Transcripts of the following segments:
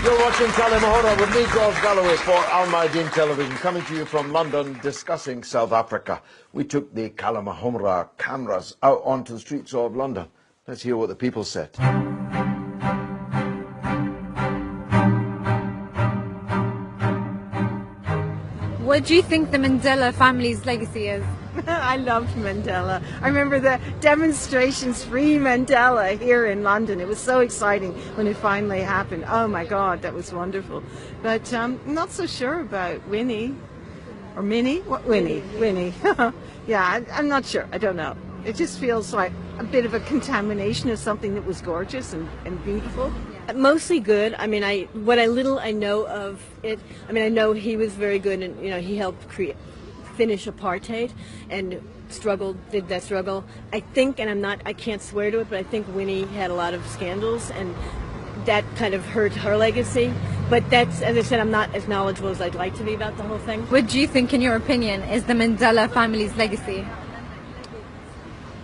You're watching Kale Mahora with me, George Galloway, for Al Maideen Television, coming to you from London, discussing South Africa. We took the Kale Mahora cameras out onto the streets of London. Let's hear what the people said. What do you think the Mandela family's legacy is? I loved Mandela. I remember the demonstrations, Free Mandela, here in London. It was so exciting when it finally happened. Oh my God, that was wonderful. But I'm not so sure about Winnie. Or Minnie? What, Winnie. Yeah, I'm not sure. I don't know. It just feels like a bit of a contamination of something that was gorgeous and beautiful. Mostly good. I mean, what little I know of it, I mean, I know he was very good and, he helped finish apartheid and did that struggle. I think, and I can't swear to it, but I think Winnie had a lot of scandals and that kind of hurt her legacy. But that's, as I said, I'm not as knowledgeable as I'd like to be about the whole thing. What do you think, in your opinion, is the Mandela family's legacy?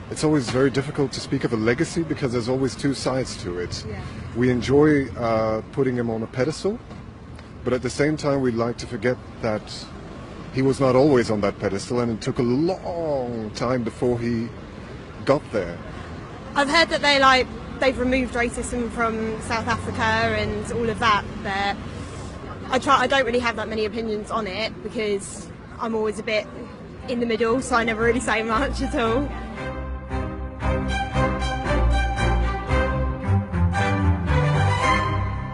It's always very difficult to speak of a legacy because there's always two sides to it. Yeah. We enjoy putting him on a pedestal, but at the same time we like to forget that he was not always on that pedestal, and it took a long time before he got there. I've heard that they've removed racism from South Africa and all of that, but I don't really have that many opinions on it because I'm always a bit in the middle, so I never really say much at all.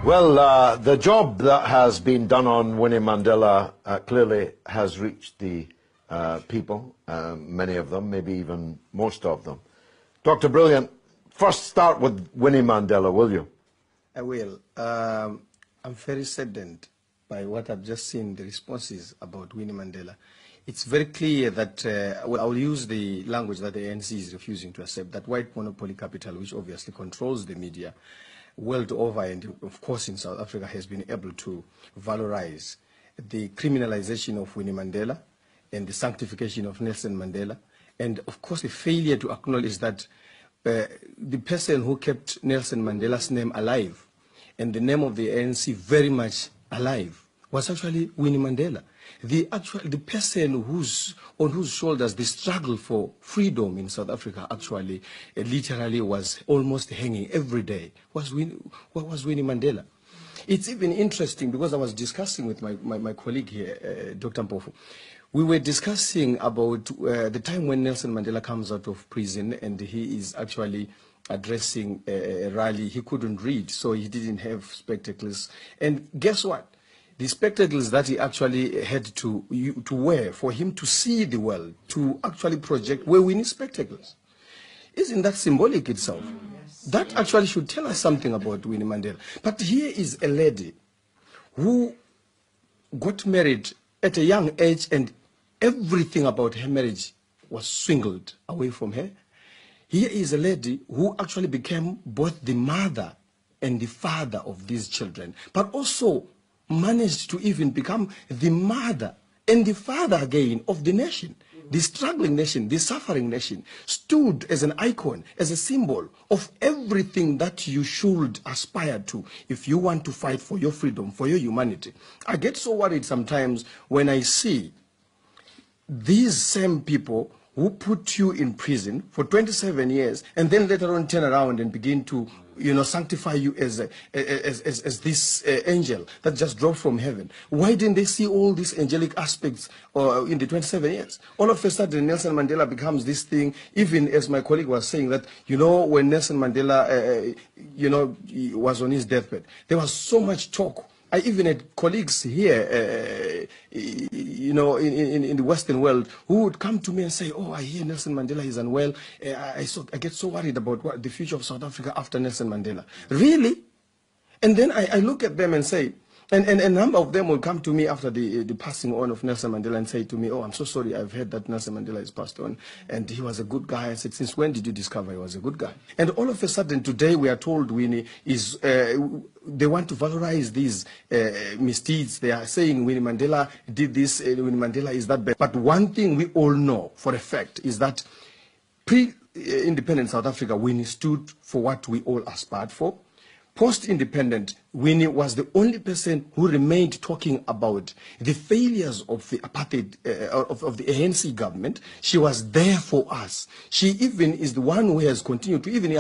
Well, the job that has been done on Winnie Mandela clearly has reached the people, many of them, maybe even most of them. Dr. Brilliant, first start with Winnie Mandela, will you? I will. I'm very saddened by what I've just seen, the responses about Winnie Mandela. It's very clear that, I'll use the language that the ANC is refusing to accept, that white monopoly capital, which obviously controls the media, world over, and of course in South Africa, has been able to valorize the criminalization of Winnie Mandela and the sanctification of Nelson Mandela, and of course the failure to acknowledge that the person who kept Nelson Mandela's name alive and the name of the ANC very much alive was actually Winnie Mandela. The person on whose shoulders the struggle for freedom in South Africa actually literally was almost hanging every day was Winnie Mandela. It's even interesting because I was discussing with my colleague here, Dr. Mpofu. We were discussing about the time when Nelson Mandela comes out of prison and he is actually addressing a rally. He couldn't read, so he didn't have spectacles. And guess what? The spectacles that he actually had to wear for him to see the world, to actually project, were Winnie spectacles. Isn't that symbolic itself? Yes. That actually should tell us something about Winnie Mandela. But here is a lady who got married at a young age and everything about her marriage was swindled away from her. Here is a lady who actually became both the mother and the father of these children, but also managed to even become the mother and the father again of the nation. The struggling nation, the suffering nation, stood as an icon, as a symbol of everything that you should aspire to if you want to fight for your freedom, for your humanity. I get so worried sometimes when I see these same people who put you in prison for 27 years and then later on turn around and begin to sanctify you as this angel that just dropped from heaven. Why didn't they see all these angelic aspects in the 27 years? All of a sudden, Nelson Mandela becomes this thing, even as my colleague was saying that, when Nelson Mandela, was on his deathbed, there was so much talk. I even had colleagues here, in the Western world who would come to me and say, oh, I hear Nelson Mandela is unwell. I get so worried about the future of South Africa after Nelson Mandela. Really? And then I look at them and say, and a number of them will come to me after the passing on of Nelson Mandela and say to me, oh, I'm so sorry, I've heard that Nelson Mandela has passed on, and he was a good guy. I said, since when did you discover he was a good guy? And all of a sudden, today we are told Winnie is, they want to valorize these misdeeds. They are saying Winnie Mandela did this, Winnie Mandela is that bad. But one thing we all know for a fact is that pre-independent South Africa, Winnie stood for what we all aspired for. post-independent, Winnie was the only person who remained talking about the failures of the apartheid, of the ANC government. She was there for us. She even is the one who has continued to even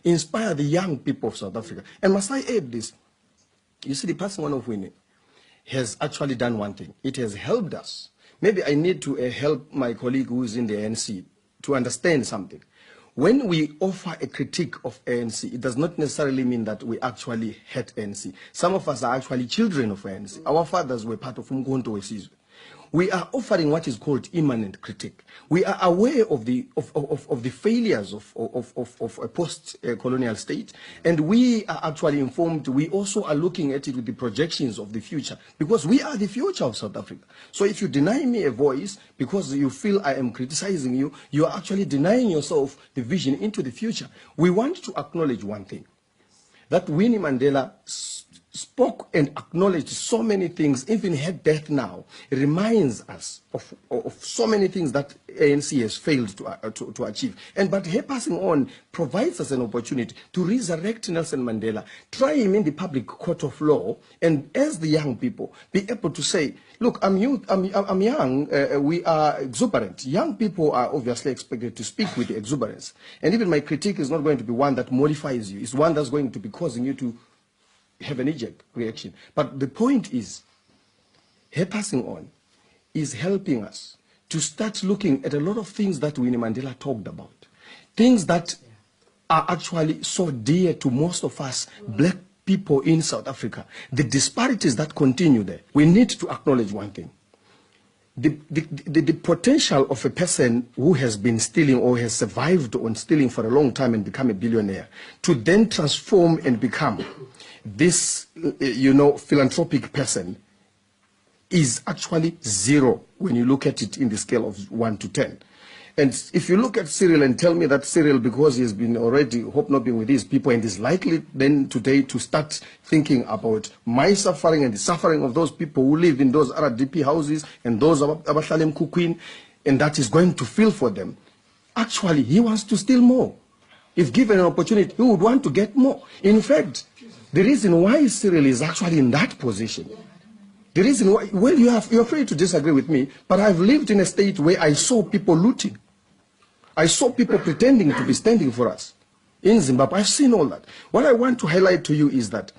inspire the young people of South Africa. And must I add this? You see, the passing on of Winnie has actually done one thing. It has helped us. Maybe I need to help my colleague who is in the ANC to understand something. When we offer a critique of ANC, it does not necessarily mean that we actually hate ANC. Some of us are actually children of ANC. Our fathers were part of Umkhonto weSizwe. We are offering what is called immanent critique. We are aware of the failures of a post-colonial state, and we are actually informed. We also are looking at it with the projections of the future, because we are the future of South Africa. So if you deny me a voice because you feel I am criticizing you, you are actually denying yourself the vision into the future. We want to acknowledge one thing, that Winnie Mandela spoke and acknowledged so many things. Even her death now reminds us of so many things that ANC has failed to achieve. But her passing on provides us an opportunity to resurrect Nelson Mandela, try him in the public court of law, and as the young people, be able to say, look, I'm young, we are exuberant. Young people are obviously expected to speak with exuberance. And even my critique is not going to be one that mollifies you. It's one that's going to be causing you to have an knee-jerk reaction. But the point is, her passing on is helping us to start looking at a lot of things that Winnie Mandela talked about. Things that are actually so dear to most of us black people in South Africa. The disparities that continue there. We need to acknowledge one thing. The potential of a person who has been stealing or has survived on stealing for a long time and become a billionaire to then transform and become this, philanthropic person is actually zero when you look at it in the scale of 1 to 10. And if you look at Cyril and tell me that Cyril, because he has been already hobnobbing with these people and is likely then today to start thinking about my suffering and the suffering of those people who live in those RDP houses and those Abashalem Kukwin, and that is going to feel for them, actually he wants to steal more. If given an opportunity, he would want to get more. In fact, the reason why Cyril is actually in that position, the reason why, well, you're free to disagree with me, but I've lived in a state where I saw people looting. I saw people pretending to be standing for us. In Zimbabwe, I've seen all that. What I want to highlight to you is that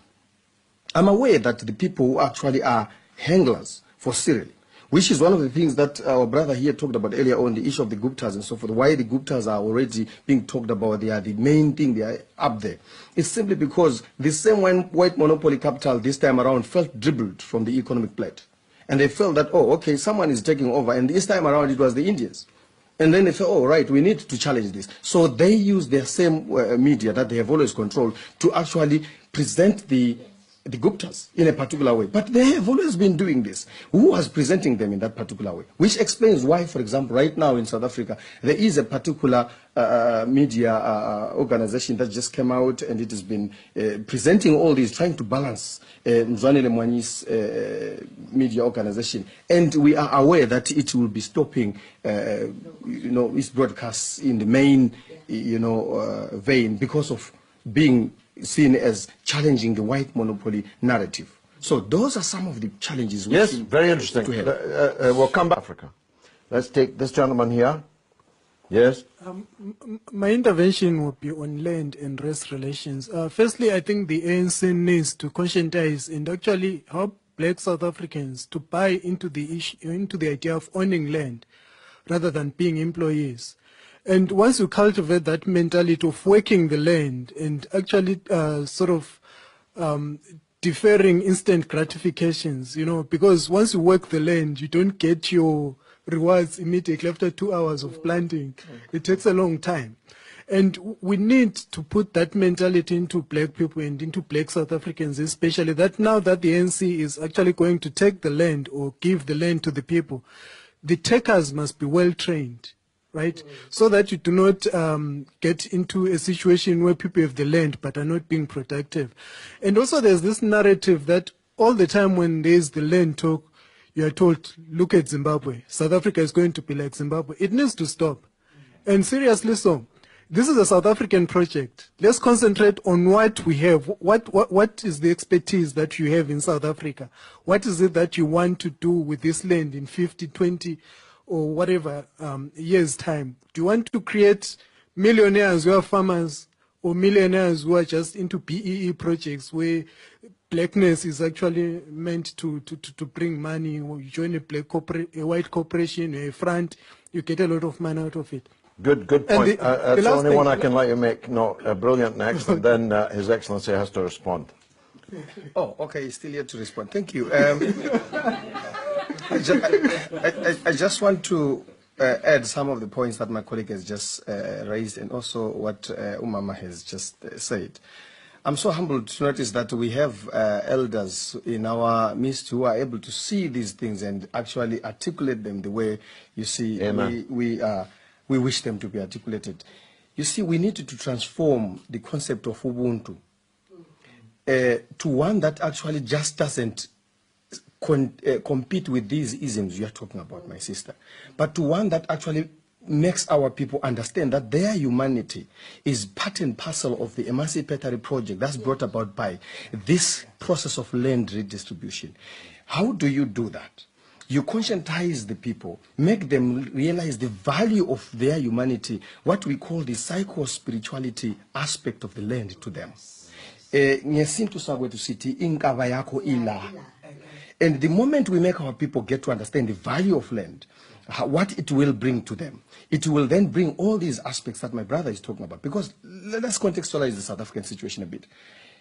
I'm aware that the people who actually are handlers for Cyril, which is one of the things that our brother here talked about earlier on, the issue of the Guptas and so forth, why the Guptas are already being talked about, they are the main thing, they are up there. It's simply because the same white monopoly capital this time around felt dribbled from the economic plate. And they felt that, oh, okay, someone is taking over, and this time around it was the Indians. And then they felt, oh, right, we need to challenge this. So they use their same media that they have always controlled to actually present the Guptas in a particular way. But they have always been doing this. Who was presenting them in that particular way? Which explains why, for example, right now in South Africa, there is a particular media organization that just came out, and it has been presenting all these, trying to balance Mzwanele Mwanyi's media organization. And we are aware that it will be stopping, its broadcasts in the main, vein because of being seen as challenging the white monopoly narrative. So those are some of the challenges. Yes, very interesting. We'll come back to Africa. Let's take this gentleman here. Yes. My intervention would be on land and race relations. Firstly, I think the ANC needs to conscientize and actually help black South Africans to buy into the issue, into the idea of owning land rather than being employees. And once you cultivate that mentality of working the land and actually deferring instant gratifications, because once you work the land, you don't get your rewards immediately after 2 hours of planting. It takes a long time. And we need to put that mentality into black people and into black South Africans, especially that now that the ANC is actually going to take the land or give the land to the people, the takers must be well trained. Right? So that you do not get into a situation where people have the land but are not being productive. And also there's this narrative that all the time when there's the land talk, you are told, look at Zimbabwe. South Africa is going to be like Zimbabwe. It needs to stop. And seriously so. this is a South African project. Let's concentrate on what we have. What is the expertise that you have in South Africa? What is it that you want to do with this land in 50, 20, or whatever years' time? Do you want to create millionaires who are farmers, or millionaires who are just into BEE projects where blackness is actually meant to bring money? Or you join a white corporation, a front, you get a lot of money out of it. Good point. That's the only one I can let you make. No, Brilliant next, and then His Excellency has to respond. Oh, okay, still here to respond. Thank you. I just want to add some of the points that my colleague has just raised, and also what Umama has just said. I'm so humbled to notice that we have elders in our midst who are able to see these things and actually articulate them the way you see we wish them to be articulated. You see, we need to transform the concept of Ubuntu to one that actually just doesn't compete with these isms you are talking about, my sister, but to one that actually makes our people understand that their humanity is part and parcel of the emancipatory project that's brought about by this process of land redistribution. How do you do that? You conscientize the people, make them realize the value of their humanity, what we call the psycho-spirituality aspect of the land to them. And the moment we make our people get to understand the value of land, what it will bring to them, it will then bring all these aspects that my brother is talking about. Because let us contextualize the South African situation a bit.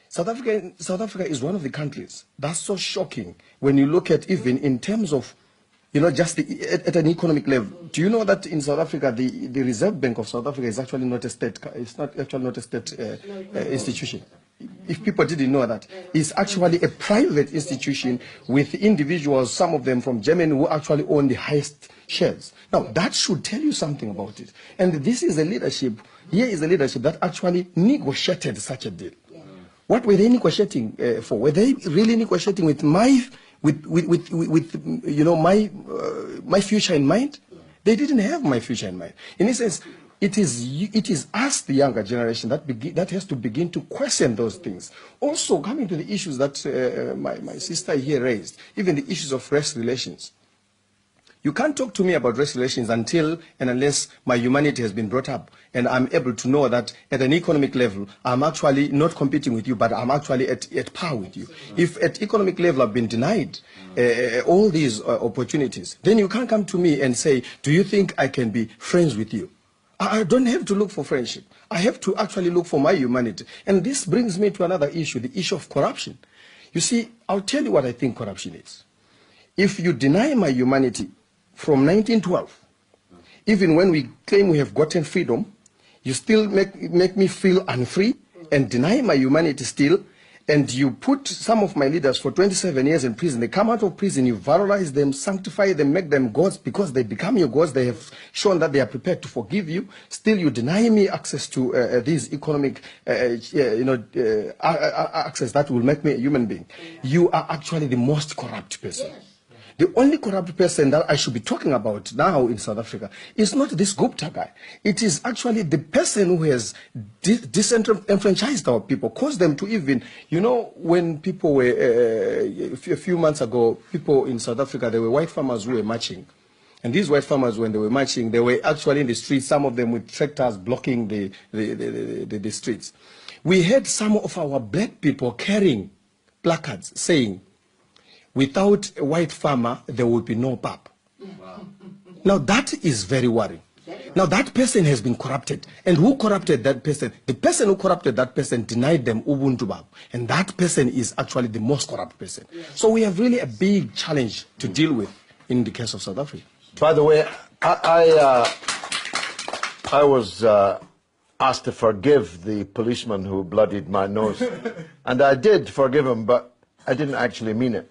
South Africa is one of the countries that's so shocking when you look at, even in terms of, just at an economic level. Do you know that in South Africa, the Reserve Bank of South Africa is actually not a state, it's not actually not a state institution? If people didn't know that, it's actually a private institution with individuals, some of them from Germany, who actually own the highest shares. Now, that should tell you something about it. And this is a leadership, here is a leadership that actually negotiated such a deal. What were they negotiating for? Were they really negotiating with my future in mind? They didn't have my future in mind. In a sense, it is us, the younger generation, that has to begin to question those things. Also, coming to the issues that my sister here raised, even the issues of race relations. You can't talk to me about race relations until and unless my humanity has been brought up and I'm able to know that at an economic level, I'm actually not competing with you, but I'm actually at par with you. If at economic level I've been denied all these opportunities, then you can't come to me and say, do you think I can be friends with you? I don't have to look for friendship. I have to actually look for my humanity. And this brings me to another issue, the issue of corruption. You see, I'll tell you what I think corruption is. If you deny my humanity from 1912, even when we claim we have gotten freedom, you still make me feel unfree and deny my humanity still, and you put some of my leaders for 27 years in prison. They come out of prison, you valorize them, sanctify them, make them gods because they become your gods. They have shown that they are prepared to forgive you. Still, you deny me access to these economic, access that will make me a human being. You are actually the most corrupt person. The only corrupt person that I should be talking about now in South Africa is not this Gupta guy. It is actually the person who has disenfranchised our people, caused them to even, when people were, a few months ago, people in South Africa, there were white farmers who were marching. And these white farmers, when they were marching, they were actually in the streets, some of them with tractors blocking the streets. We had some of our black people carrying placards saying, without a white farmer, there will be no pap. Wow. Now that is very worrying. Now that person has been corrupted. And who corrupted that person? The person who corrupted that person denied them Ubuntu Bab. And that person is actually the most corrupt person. So we have really a big challenge to deal with in the case of South Africa. By the way, I was asked to forgive the policeman who bloodied my nose. And I did forgive him, but I didn't actually mean it.